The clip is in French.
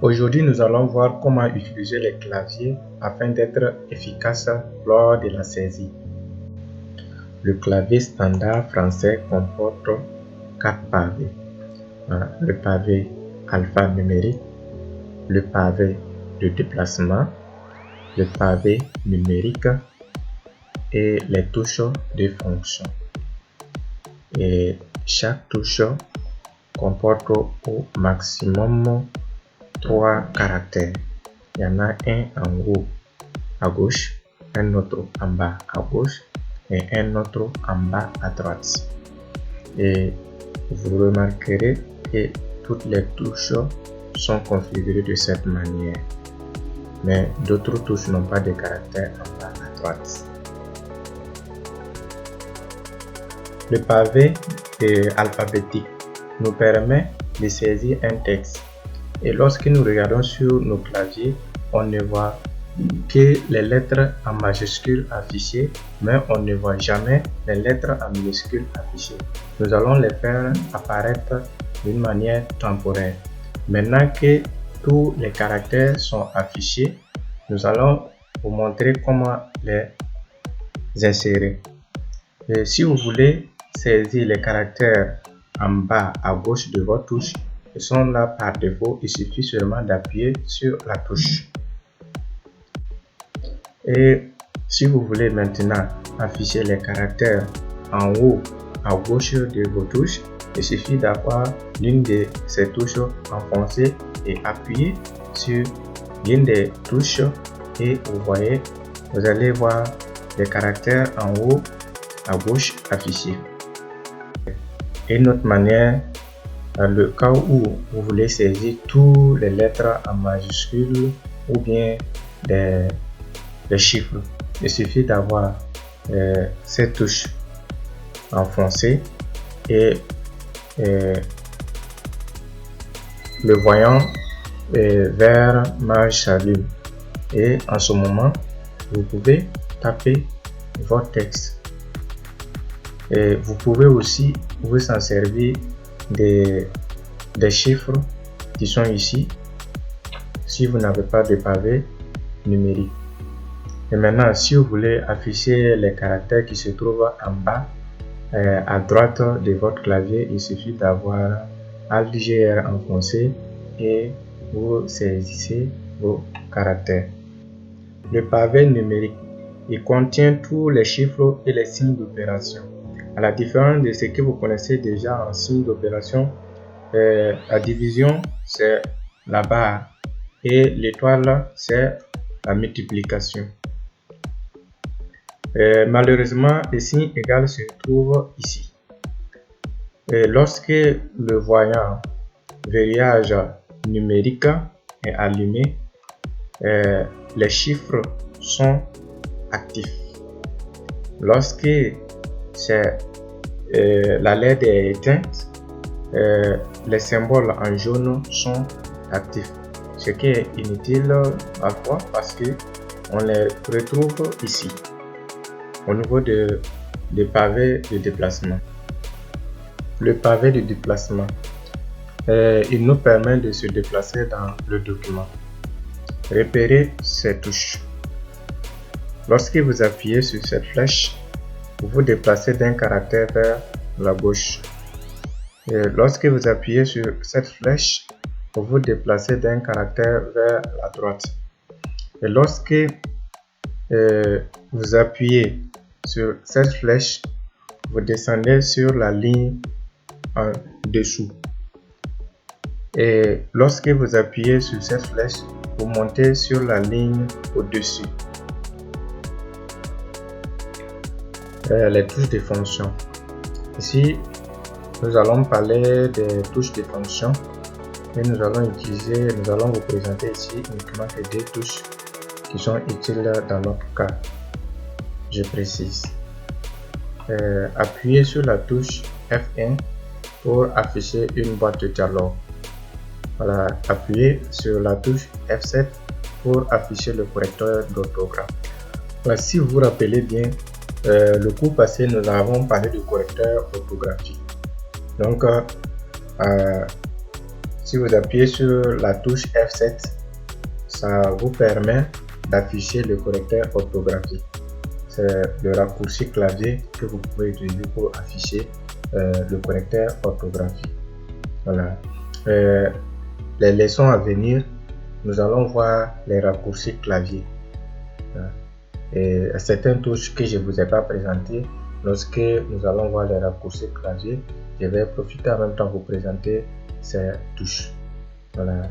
Aujourd'hui, nous allons voir comment utiliser les claviers afin d'être efficace lors de la saisie. Le clavier standard français comporte 4 pavés. Le pavé alphanumérique, le pavé de déplacement, le pavé numérique et les touches de fonction. Et chaque touche comporte au maximum 3 caractères. Il y en a un en haut à gauche, un autre en bas à gauche et un autre en bas à droite. Et vous remarquerez que toutes les touches sont configurées de cette manière. Mais d'autres touches n'ont pas de caractère en bas à droite. Le pavé alphabétique nous permet de saisir un texte. Et lorsque nous regardons sur nos claviers, on ne voit que les lettres en majuscules affichées, mais on ne voit jamais les lettres en minuscules affichées. Nous allons les faire apparaître d'une manière temporaire. Maintenant que tous les caractères sont affichés, nous allons vous montrer comment les insérer. Et si vous voulez saisir les caractères en bas à gauche de votre touche, ils sont là par défaut, il suffit seulement d'appuyer sur la touche. Et si vous voulez maintenant afficher les caractères en haut à gauche de vos touches, il suffit d'avoir l'une de ces touches enfoncée et appuyer sur l'une des touches et vous allez voir les caractères en haut à gauche affichés. Et une autre manière, dans le cas où vous voulez saisir toutes les lettres en majuscules ou bien des chiffres, il suffit d'avoir cette touche enfoncée et le voyant vert mage s'allume. Et en ce moment, vous pouvez taper votre texte. Et vous pouvez aussi vous en servir des chiffres qui sont ici si vous n'avez pas de pavé numérique. Et maintenant, si vous voulez afficher les caractères qui se trouvent en bas à droite de votre clavier, il suffit d'avoir Alt-GR enfoncé et vous saisissez vos caractères. Le pavé numérique, il contient tous les chiffres et les signes d'opération. À la différence de ce que vous connaissez déjà en signe d'opération, la division c'est la barre et l'étoile c'est la multiplication. Malheureusement, le signe égal se trouve ici. Et lorsque le voyant verrouillage numérique est allumé, les chiffres sont actifs. Lorsque la LED est éteinte, les symboles en jaune sont actifs, ce qui est inutile parfois parce que on les retrouve ici au niveau des pavés de déplacement. Le pavé de déplacement, il nous permet de se déplacer dans le document. Repérez ces touches. Lorsque vous appuyez sur cette flèche, vous vous déplacez d'un caractère vers la gauche. Et lorsque vous appuyez sur cette flèche, vous vous déplacez d'un caractère vers la droite. Et lorsque vous appuyez sur cette flèche, vous descendez sur la ligne en dessous. Et lorsque vous appuyez sur cette flèche, vous montez sur la ligne au-dessus. Les touches de fonction. Ici, nous allons parler des touches de fonction et nous allons vous présenter ici uniquement que deux touches qui sont utiles dans notre cas. Je précise. Appuyez sur la touche F1 pour afficher une boîte de dialogue. Voilà, appuyez sur la touche F7 pour afficher le correcteur d'orthographe. Voilà, si vous vous rappelez bien, le cours passé, nous avons parlé du correcteur orthographique. Donc, Si vous appuyez sur la touche F7, ça vous permet d'afficher le correcteur orthographique. C'est le raccourci clavier que vous pouvez utiliser pour afficher le correcteur orthographique. Voilà. Les leçons à venir, nous allons voir les raccourcis clavier. Et certaines touches que je ne vous ai pas présentées, lorsque nous allons voir les raccourcis clavier, je vais profiter en même temps de vous présenter ces touches. Voilà.